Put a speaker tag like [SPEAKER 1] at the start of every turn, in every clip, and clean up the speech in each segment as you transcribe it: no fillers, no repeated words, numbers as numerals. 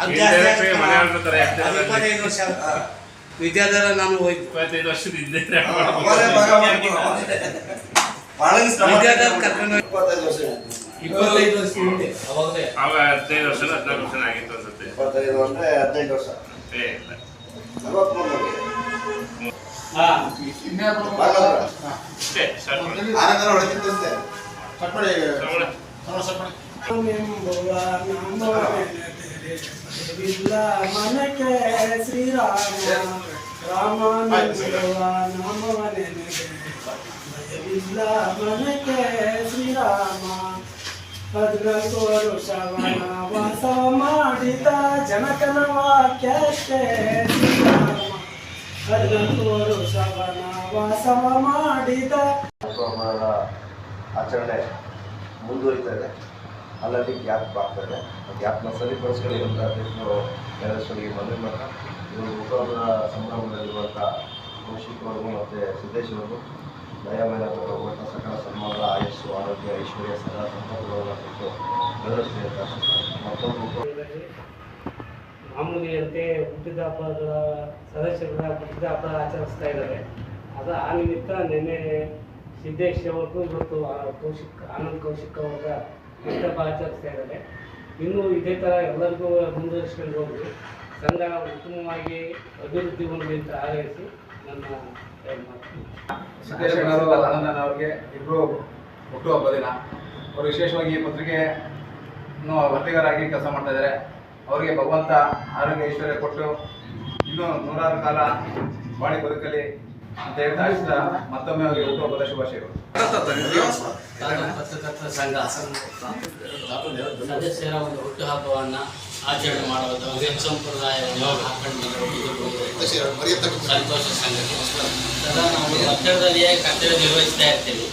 [SPEAKER 1] 25 ವರ್ಷ ವಿದ್ಯಾಧರ ನಾನು
[SPEAKER 2] 25 ವರ್ಷದ ಇದ್ದೆ
[SPEAKER 1] ವಿದ್ಯಾಧರ ಕರ್ಕೊಂಡು 25 ವರ್ಷ ಹಿಂದೆ
[SPEAKER 2] ಅವಾಗ 15 ವರ್ಷ 14 ವರ್ಷ ಆಗಿತ್ತು ಅನ್ಸುತ್ತೆ
[SPEAKER 3] 25 ಅಂದ್ರೆ 15 ವರ್ಷ 43
[SPEAKER 1] ಮನಕ್ಕೆ ಶ್ರೀರಾಮ ರಾಮ ನಾಮವನೆಲ್ಲ ಮನಕ್ಕೆ ಶ್ರೀರಾಮ 14 ವರುಷವನ ವಾಸ ಮಾಡಿದ ಜನಕನ ವಾಕ್ಯಕ್ಕೆ ಶ್ರೀರಾಮ 14 ವರುಷವನ ವಾಸವ ಮಾಡಿದ
[SPEAKER 3] ಆಚರಣೆ ಮುಂದುವರಿತದೆ. ಅಲ್ಲಲ್ಲಿ ಗ್ಯಾಪ್ ಆಗ್ತದೆ. ಗ್ಯಾಪ್ನ ಸರಿಪಡಿಸ್ಕೊಳ್ಳಿ ಅಂತ ಅಧ್ಯಕ್ಷರು ಕೆಲಸಗಳಿಗೆ ಮನವಿ ಮಾಡ್ತಾ ಇವರು ಹುಟ್ಟುಹಬ್ಬದ ಸಂಭ್ರಮದಲ್ಲಿರುವಂಥ ಕೌಶಿಕವ್ರಿಗೂ ಮತ್ತು ಸಿದ್ದೇಶ್ವರಿಗೂ ದಯಾಮಯನ ಭಗವಂತ ಸಕಲ ಸನ್ಮಾನ ಆಯಸ್ಸು ಆರೋಗ್ಯ ಐಶ್ವರ್ಯ ಸದಾ ಸಂಪತ್ತುಗಳನ್ನು ಕೊಟ್ಟು ಬೆಳೆಸಲಿ ಅಂತ ಮತ್ತೊಂದು
[SPEAKER 1] ಮಾಮೂಲಿಯಂತೆ ಹುಟ್ಟಿದ ಹಬ್ಬಗಳ ಸದಸ್ಯರ ಹುಟ್ಟಿದ ಹಬ್ಬ ಆಚರಿಸ್ತಾ ಇದ್ದಾರೆ. ಅದು ಆ ನಿಮಿತ್ತ ನಿನ್ನೆ ಸಿದ್ದೇಶ್ ಅವ್ರಿಗೂ ಇವತ್ತು ಆನಂದ್ ಕೌಶಿಕ್ ಅವ್ರ ಹುಟ್ಟುಹಬ್ಬ ಆಚರಿಸ್ತಾ ಇದ್ದಾರೆ. ಇನ್ನೂ ಇದೇ ಥರ ಎಲ್ಲರಿಗೂ ಮುಂದುವರಿಸ್ಕೊಂಡು ಹೋಗಿ ಸಂಘ ಉತ್ತಮವಾಗಿ ಅಭಿವೃದ್ಧಿ ಹೊಂದಲಿ ಅಂತ ಹಾರೈಸಿ ನನ್ನ
[SPEAKER 4] ಸಿದ್ದೇಶ್ ಆನಂದನ್ ಅವ್ರಿಗೆ ಇಬ್ಬರು ಹುಟ್ಟುಹಬ್ಬ ದಿನ. ಅವರು ವಿಶೇಷವಾಗಿ ಈ ಪತ್ರಿಕೆಯನ್ನು ವರದಿಗಾರಾಗಿ ಕೆಲಸ ಮಾಡ್ತಾ ಇದ್ದಾರೆ. ಅವರಿಗೆ ಭಗವಂತ ಆರೋಗ್ಯ ಐಶ್ವರ್ಯ ಕೊಟ್ಟು ಇನ್ನೂ 100 ಕಾಲ ಬಾಳಿ ಬದುಕಲಿ ಅಂತ ಹೇಳ್ತಾ ಆಶಿಸ್ತಾ ಮತ್ತೊಮ್ಮೆ ಅವರಿಗೆ ಹುಟ್ಟುಹಬ್ಬದ ಶುಭಾಶಯಗಳು.
[SPEAKER 5] ಪತ್ರಕರ್ತರ ಸಂಘ ಸದಸ್ಯರ ಒಂದು ಹುಟ್ಟುಹಬ್ಬವನ್ನು ಆಚರಣೆ ಮಾಡುವುದು ಸಂಪ್ರದಾಯವನ್ನು ಹಾಕೊಂಡು ಸಂತೋಷ ಸಂಘಕ್ಕೆ ಸದಾ ನಾವು ಒತ್ತಡದಲ್ಲಿಯೇ ಕರ್ತವ್ಯ ನಿರ್ವಹಿಸ್ತಾ ಇರ್ತೀವಿ.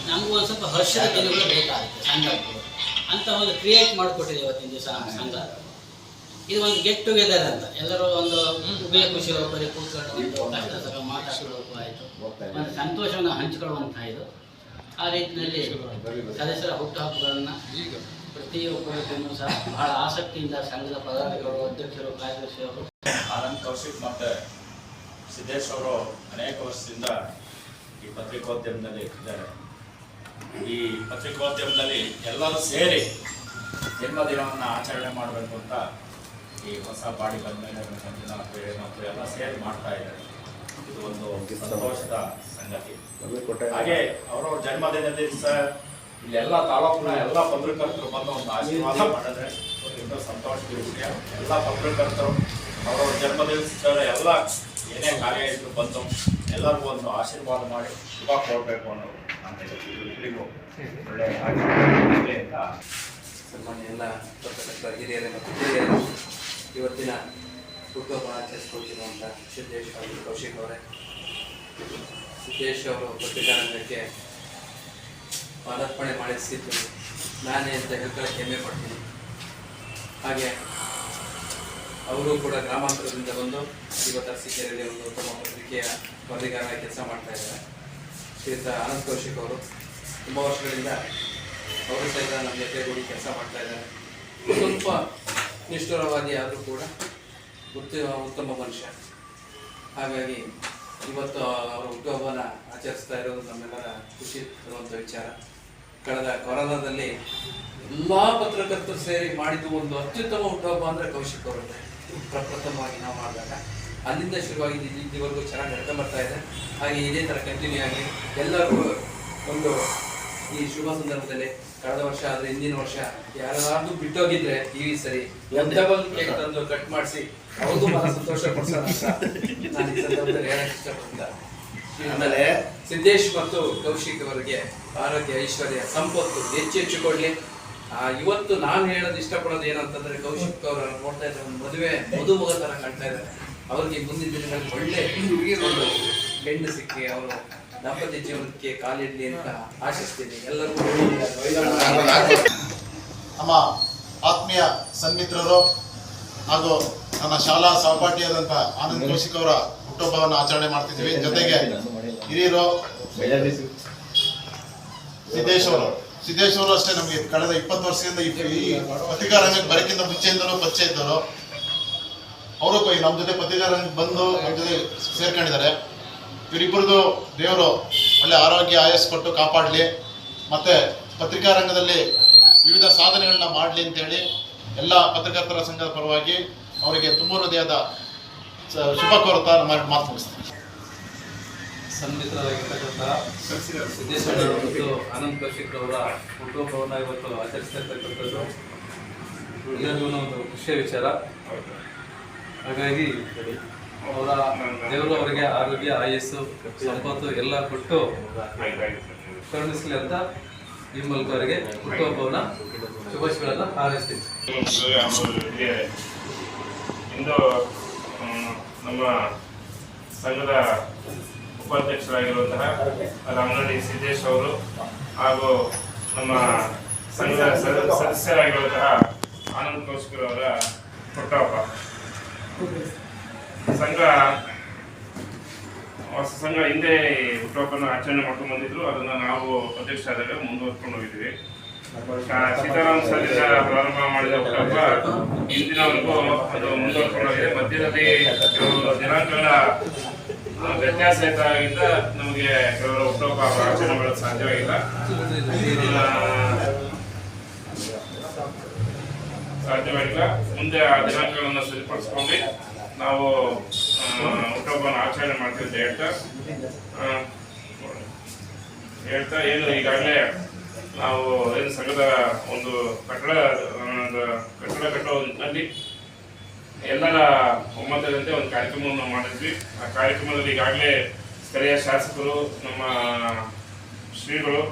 [SPEAKER 5] ನಮಗೂ ಒಂದು ಸ್ವಲ್ಪ ಹರ್ಷದ ದಿನಗಳು ಬೇಕಾಗುತ್ತೆ ಸಂಘಕ್ಕೆ ಅಂತ ಒಂದು ಕ್ರಿಯೇಟ್ ಮಾಡಿಕೊಟ್ಟಿದೆ ಇವತ್ತಿನ ದಿವಸ ಸಂಘ. ಇದು ಒಂದು ಗೆಟ್ ಟುಗೆದರ್ ಅಂತ ಎಲ್ಲರೂ ಒಂದು ಉಭಯ ಖುಷಿ ಒಬ್ಬರಿ ಕೂತ್ಕೊಂಡು ಒಂದು ಕಷ್ಟ ಸುಖ ಮಾತಾಡ್ಕೊಳ್ಳೋಕ್ಕೂ ಆಯಿತು, ಒಂದು ಸಂತೋಷವನ್ನು ಹಂಚಿಕೊಳ್ಳುವಂಥ ಇದು. ಆ ರೀತಿಯಲ್ಲಿ ಸದಸ್ಯರ ಹುಟ್ಟುಹಬ್ಬಗಳನ್ನು ಪ್ರತಿಯೊಬ್ಬರಿಗೂ ಸಹ ಬಹಳ ಆಸಕ್ತಿಯಿಂದ ಸಂಘದ ಪದಾಧಿಕಾರಿಗಳು ಅಧ್ಯಕ್ಷರು ಕಾರ್ಯದರ್ಶಿಯವರು
[SPEAKER 6] ಆನಂದ್ ಕೌಶಿಕ್ ಮತ್ತು ಸಿದ್ದೇಶ್ ಅವರು ಅನೇಕ ವರ್ಷದಿಂದ ಈ ಪತ್ರಿಕೋದ್ಯಮದಲ್ಲಿ ಇದ್ದಾರೆ. ಈ ಪತ್ರಿಕೋದ್ಯಮದಲ್ಲಿ ಎಲ್ಲರೂ ಸೇರಿ ಜನ್ಮದಿನವನ್ನು ಆಚರಣೆ ಮಾಡಬೇಕು ಅಂತ ಈ ಹೊಸ ಬಾಡಿ ಬಂದ ಮೇಲೆ ದಿನ ಬೇರೆ ಮತ್ತು ಎಲ್ಲ ಸೇರಿ ಮಾಡ್ತಾ ಇದ್ದಾರೆ. ಇದು ಒಂದು ಸಂತೋಷದ ಸಂಗತಿ. ಹಾಗೆ ಅವರವ್ರ ಜನ್ಮದಿನದಲ್ಲಿ ಸಹ ಇಲ್ಲೆಲ್ಲ ತಾಲೂಕಿನ ಎಲ್ಲ ಪತ್ರಕರ್ತರು ಬಂದು ಒಂದು ಆಶೀರ್ವಾದ ಮಾಡಿದ್ರೆ ಇನ್ನೂ ಸಂತೋಷದ ವಿಷಯ. ಎಲ್ಲ ಪತ್ರಕರ್ತರು ಅವರವ್ರ ಜನ್ಮದಿನ ಎಲ್ಲ ಏನೇ ಕಾರ್ಯ ಇದ್ರು ಬಂದು ಎಲ್ಲರಿಗೂ ಒಂದು ಆಶೀರ್ವಾದ ಮಾಡಿ ಶುಭ ಕೊಡಬೇಕು ಅನ್ನೋದು ನಾನು ಇಬ್ಬರಿಗೂ ಒಳ್ಳೆ ಅಂತ
[SPEAKER 7] ಸನ್ಮಾನ್ಯ ಎಲ್ಲ ಪತ್ರಕರ್ತರ ಹಿರಿಯರೇ ಮತ್ತು ಹಿರಿಯರು ಇವತ್ತಿನ ಹುಟ್ಟುಹಬ್ಬ ಆಚರಿಸಿಕೊಳ್ತಿರುವಂಥ ಸಿದ್ದೇಶ್ ಹಾಗೂ ಕೌಶಿಕ್ ಅವರೇ, ಸಿದ್ದೇಶ್ ಅವರು ಪತ್ರಿಕಾರಂಗಕ್ಕೆ ಪಾದಾರ್ಪಣೆ ಮಾಡಿಸಿದ್ದು ನಾನೇ ಅಂತ ಹೇಳ್ಕೊಳ್ಳೋಕ್ಕೆ ಹೆಮ್ಮೆ ಪಡ್ತೀನಿ. ಹಾಗೆ ಅವರು ಕೂಡ ಗ್ರಾಮಾಂತರದಿಂದ ಬಂದು ಇವತ್ತು ಅರಸೀಕೆರೆಯಲ್ಲಿ ಒಂದು ಉತ್ತಮ ಪತ್ರಿಕೆಯ ವರದಿಗಾರರಾಗಿ ಕೆಲಸ ಮಾಡ್ತಾ ಇದ್ದಾರೆ. ಶ್ರೀಯುತ ಆನಂದ್ ಕೌಶಿಕ್ ಅವರು ತುಂಬ ವರ್ಷಗಳಿಂದ ಅವರು ಸಹಿತ ನಮ್ಮ ಜೊತೆಗೂಡಿ ಕೆಲಸ ಮಾಡ್ತಾ ಇದ್ದಾರೆ. ಸ್ವಲ್ಪ ನಿಷ್ಠುರವಾದಿ ಆದರೂ ಕೂಡ ಉತ್ತಮ ಮನುಷ್ಯ. ಹಾಗಾಗಿ ಇವತ್ತು ಅವರ ಹುಟ್ಟುಹಬ್ಬನ ಆಚರಿಸ್ತಾ ಇರೋದು ನಮ್ಮೆಲ್ಲರ ಖುಷಿ ತರುವಂಥ ವಿಚಾರ. ಕಳೆದ ಕೊರೋನಾದಲ್ಲಿ ಎಲ್ಲ ಪತ್ರಕರ್ತರು ಸೇರಿ ಮಾಡಿದ್ದು ಒಂದು ಅತ್ಯುತ್ತಮ ಹುಟ್ಟುಹಬ್ಬ ಅಂದರೆ ಕೌಶಿಕ್ ಅವರದ್ದೇ. ಪ್ರಪ್ರಥಮವಾಗಿ ನಾವು ಮಾಡಿದಾಗ ಅಲ್ಲಿಂದ ಶುರುವಾಗಿ ಇಲ್ಲಿವರೆಗೂ ಚೆನ್ನಾಗಿ ನಡ್ಕೊಂಡು ಬರ್ತಾ ಇದೆ. ಹಾಗೆ ಇದೇ ಥರ ಕಂಟಿನ್ಯೂ ಆಗಿ ಎಲ್ಲರಿಗೂ ಒಂದು ಈ ಶುಭ ಸಂದರ್ಭದಲ್ಲಿ ಕಳೆದ ವರ್ಷ ಆದರೆ ಹಿಂದಿನ ವರ್ಷ ಯಾರಾದ್ರೂ ಬಿಟ್ಟೋಗಿದ್ರೆ ಈ ಸರಿ ಡಬಲ್ ಕೇಕ್ ತಂದು ಕಟ್ ಮಾಡಿಸಿ ಅವ್ರಿಗೂ ಬಹಳ ಸಂತೋಷ ಪಡಿಸೋಣ ಅಂತ ನಾನು ಈ ಸಂದರ್ಭದಲ್ಲಿ ಹೇಳಕ್ಕೆ ಇಷ್ಟಪಡ್ತೀನಿ. ಆಮೇಲೆ ಸಿದ್ದೇಶ್ ಮತ್ತು ಕೌಶಿಕ್ ಅವರಿಗೆ ಆರೋಗ್ಯ ಐಶ್ವರ್ಯ ಸಂಪತ್ತು ಹೆಚ್ಚು ಕೊಡ್ಲಿ. ಇವತ್ತು ನಾನು ಹೇಳೋದು ಇಷ್ಟಪಡೋದು ಏನಂತಂದ್ರೆ ಕೌಶಿಕ್ ಅವರು ನೋಡ್ತಾ ಇದ್ದಾರೆ ಒಂದು ಮದುಮಗ ತರ ಕಾಣ್ತಾ ಇದ್ದಾರೆ. ಅವ್ರಿಗೆ ಮುಂದಿನ ದಿನಗಳಲ್ಲಿ ಒಳ್ಳೆ ಒಂದು ಹೆಣ್ಣು ಸಿಕ್ಕಿ ಅವರು ದಾಂಪತ್ಯ ಜೀವನಕ್ಕೆ ಕಾಲಿಡ್ಲಿ ಅಂತ ಆಶಿಸ್ತೀನಿ. ಎಲ್ಲರಿಗೂ
[SPEAKER 8] ನಮ್ಮ ಆತ್ಮೀಯ ಸನ್ಮಿತ್ರರು ಹಾಗೂ ನನ್ನ ಶಾಲಾ ಸಹಪಾಠಿಯಾದಂಥ ಆನಂದ್ ಕೌಶಿಕ್ ಅವರ ಹುಟ್ಟುಹಬ್ಬವನ್ನು ಆಚರಣೆ ಮಾಡ್ತಿದ್ದೀವಿ. ಜೊತೆಗೆ ಹಿರಿಯರು ಸಿದ್ದೇಶ್ ಅವರು ಸಿದ್ದೇಶ್ ಅವರು ಅಷ್ಟೇ ನಮಗೆ ಕಳೆದ 20 ವರ್ಷದಿಂದ ಈ ಪತ್ರಿಕಾ ರಂಗಕ್ಕೆ ಬರೋಕ್ಕಿಂತ ಮುಂಚೆಯಿಂದಲೂ ಪರಿಚಯ ಇದ್ದವರು. ಅವರು ನಮ್ಮ ಜೊತೆ ಪತ್ರಿಕಾ ರಂಗಕ್ಕೆ ಬಂದು ನಮ್ಮ ಜೊತೆ ಸೇರ್ಕೊಂಡಿದ್ದಾರೆ. ಇವರಿಬ್ಬರದು ದೇವರು ಒಳ್ಳೆ ಆರೋಗ್ಯ ಆಯಸ್ಸು ಕೊಟ್ಟು ಕಾಪಾಡಲಿ, ಮತ್ತು ಪತ್ರಿಕಾ ರಂಗದಲ್ಲಿ ವಿವಿಧ ಸಾಧನೆಗಳನ್ನ ಮಾಡಲಿ ಅಂತೇಳಿ ಎಲ್ಲ ಪತ್ರಕರ್ತರ ಸಂಘದ ಪರವಾಗಿ ಅವರಿಗೆ ತುಂಬ ಹೃದಯದ ಶುಭ ಕೋರುತ್ತಾ ಮಾತು ಮುಗಿಸ್ತೀನಿ.
[SPEAKER 7] ಸನ್ಮಿತ್ರರಾಗಿರ್ತಕ್ಕಂತಹ ಸಿದ್ದೇಶ್ವರ ಮತ್ತು ಆನಂದ್ ಕೌಶಿಕ್ ಅವರ ಹುಟ್ಟುಹಬ್ಬವನ್ನು ಇವತ್ತು ಆಚರಿಸ್ತಾ ಇರ್ತಕ್ಕಂಥದ್ದು ಎಲ್ಲರಿಗೂ ಒಂದು ಖುಷಿಯ ವಿಚಾರ. ಹಾಗಾಗಿ ಅವರ ದೇವರು ಅವರಿಗೆ ಆರೋಗ್ಯ ಆಯಸ್ಸು ಸಂಪತ್ತು ಎಲ್ಲ ಕೊಟ್ಟು ಕರುಣಿಸಲಿ ಅಂತ ಈ ಮೂಲಕ ಅವರಿಗೆ ಹುಟ್ಟುಹಬ್ಬವನ್ನು ಶುಭಾಶಯಗಳನ್ನು ಹಾರೈಸ್ತೀನಿ.
[SPEAKER 2] ಇಂದು ನಮ್ಮ ಸಂಘದ ಉಪಾಧ್ಯಕ್ಷರಾಗಿರುವಂತಹ ರಾಮನಹಳ್ಳಿ ಸಿದ್ದೇಶ್ ಅವರು ಹಾಗೂ ನಮ್ಮ ಸಂಘದ ಸದಸ್ಯರಾಗಿರುವಂತಹ ಆನಂದ್ ಕೌಶಿಕ್ ಅವರ ಹುಟ್ಟುಹಬ್ಬ. ಹೊಸ ಸಂಘ ಹಿಂದೆ ಹುಟ್ಟುಹಬ್ಬನ ಆಚರಣೆ ಮಾಡ್ಕೊಂಡು ಬಂದಿದ್ರು. ಅದನ್ನು ನಾವು ಅಧ್ಯಕ್ಷರಾದಾಗ ಮುಂದುವರ್ಸ್ಕೊಂಡು ಹೋಗಿದ್ದೀವಿ. ಸೀತಾರಾಮ್ ಸರಿಂದ ಪ್ರಾರಂಭ ಮಾಡಿದ ಹುಟ್ಟುಹಬ್ಬ ಇಂದಿನವರೆಗೂ ಅದು ಮುಂದುವರ್ಸ್ಕೊಂಡು ಹೋಗಿದೆ. ಮಧ್ಯದಲ್ಲಿ ಕೆಲವು ದಿನಾಂಕಗಳ ವ್ಯತ್ಯಾಸ ಇದ್ದಾಗಿಂದ ನಮಗೆ ಕೆಲವರು ಹುಟ್ಟುಹಬ್ಬ ಆಚರಣೆ ಮಾಡೋದು ಸಾಧ್ಯವಾಗಿಲ್ಲ. ಮುಂದೆ ಆ ದಿನಾಂಕಗಳನ್ನು ಸರಿಪಡಿಸ್ಕೊಂಡು ನಾವು ಹುಟ್ಟುಹಬ್ಬನ ಆಚರಣೆ ಮಾಡ್ತೀವಿ ಅಂತ ಹೇಳ್ತಾ ಏನು ಈಗಾಗಲೇ ನಾವು ಏನು ಸಂಘದ ಒಂದು ಕಟ್ಟಡ ಕಟ್ಟುವಲ್ಲಿ ಎಲ್ಲರ ಒಮ್ಮತದಂತೆ ಒಂದು ಕಾರ್ಯಕ್ರಮವನ್ನು ಮಾಡಿದ್ವಿ. ಆ ಕಾರ್ಯಕ್ರಮದಲ್ಲಿ ಈಗಾಗಲೇ ಸ್ಥಳೀಯ ಶಾಸಕರು, ನಮ್ಮ ಶ್ರೀಗಳು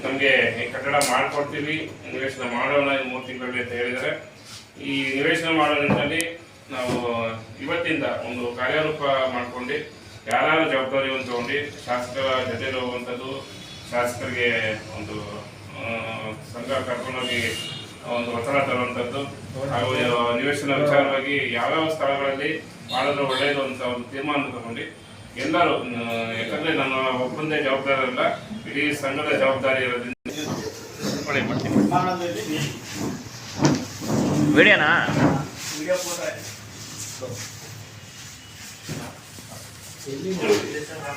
[SPEAKER 2] ನಮಗೆ ಈ ಕಟ್ಟಡ ಮಾಡಿಕೊಡ್ತೀವಿ, ನಿವೇಶನ ಮಾಡೋಣ 3 ತಿಂಗಳಲ್ಲಿ ಅಂತ ಹೇಳಿದ್ದಾರೆ. ಈ ನಿವೇಶನ ಮಾಡೋ ನಿಟ್ಟಿನಲ್ಲಿ ನಾವು ಇವತ್ತಿಂದ ಒಂದು ಕಾರ್ಯರೂಪ ಮಾಡ್ಕೊಂಡು ಯಾರು ಜವಾಬ್ದಾರಿಯನ್ನು ತಗೊಂಡು ಶಾಸಕರ ಜೊತೆ ಹೋಗುವಂಥದ್ದು, ಶಾಸಕರಿಗೆ ಒಂದು ಸಂಘ ಕರ್ಕೊಂಡೋಗಿ ಒಂದು ಒತ್ತಡ ತರುವಂಥದ್ದು ಹಾಗೂ ನಿವೇಶನ ವಿಚಾರವಾಗಿ ಯಾವ್ಯಾವ ಸ್ಥಳಗಳಲ್ಲಿ ಮಾಡಿದ್ರೆ ಒಳ್ಳೆಯದು ಅಂತ ಒಂದು ತೀರ್ಮಾನ ತಗೊಂಡು ಎಲ್ಲರೂ, ಯಾಕಂದರೆ ನನ್ನ ಒಬ್ಬಂದೇ ಜವಾಬ್ದಾರಿ ಅಲ್ಲ, ಇಡೀ ಸಂಘದ ಜವಾಬ್ದಾರಿ ಇರೋದ್ರಿಂದ
[SPEAKER 9] ವಿಡಿಯೋನಾ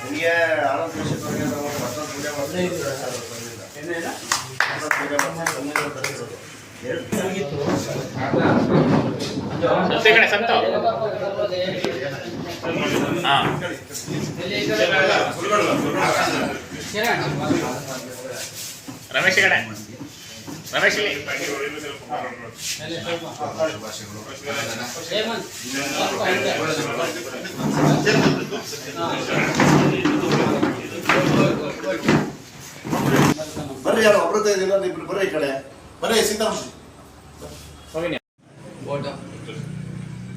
[SPEAKER 3] ನಿಮಗೆ ಆನಂದ್ ಕೌಶಿಕ್ ಅವರಿಗೆ ಮತ್ತೊಂದು ಪೂಜೆ
[SPEAKER 9] ಕಡೆ ಸಂತ ರಮೇಶ್ ಕಡೆ ರಮೇಶ್
[SPEAKER 3] ಬರ್ರಿ, ಯಾರು ಅಮೃತ ಇದೀರ, ಇಬ್ರು ಬರ್ರಿ ಈ ಕಡೆ
[SPEAKER 8] ಬರೀ ಸೀತಾರಾಮ್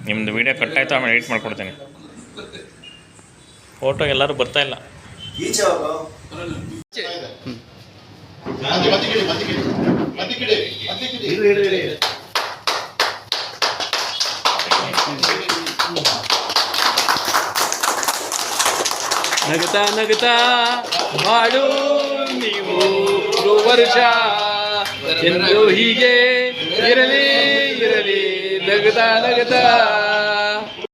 [SPEAKER 9] ನಿಮ್ದು ವಿಡಿಯೋ ಕಟ್ಟಾಯ್ತು, ಆಮೇಲೆ ಎಡಿಟ್ ಮಾಡ್ಕೊಡ್ತೀನಿ. ಫೋಟೋ ಎಲ್ಲರೂ ಬರ್ತಾ ಇಲ್ಲ.
[SPEAKER 3] ಈಚೆ ಹೋಗು.
[SPEAKER 7] ನಗತಾ ನಗತಾ ಬಾಳು ನೀವು ವರ್ಷ ಎಂದು ಹೀಗೆ ಇರಲಿ ಇರಲಿ ನಗತಾ ನಗತಾ